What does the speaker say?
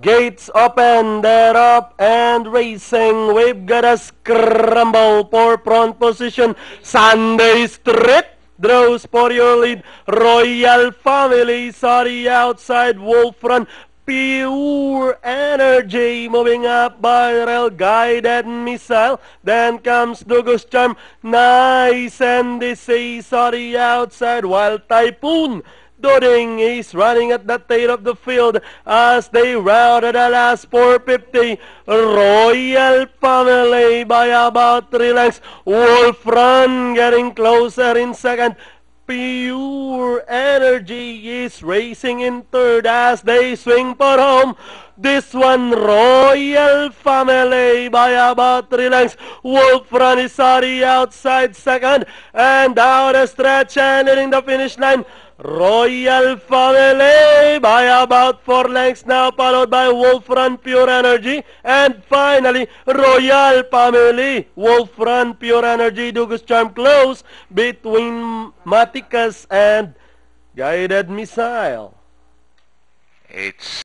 Gates open, they're up and racing. We've got a scramble for front position. Sunday Street draws for your lead. Royal Families on the outside. Wolf Run, Pure Energy moving up by Rail Guided Missile. Then comes Douglas Charm, Nice and Disease on the outside, while Typhoon Doding is running at the tail of the field as they round at the last 450. Royal Family by about 3 lengths. Wolf Run getting closer in second. Pure Energy is racing in third as they swing for home. This one, Royal Family by about 3 lengths. Wolf Run is on the outside second, and down the stretch and hitting the finish line. Royal Family by about 4 lengths now, followed by Wolf Run, Pure Energy, and finally Royal Family, Wolf Run, Pure Energy, Douglas Charm close between Maticas and Guided Missile. It's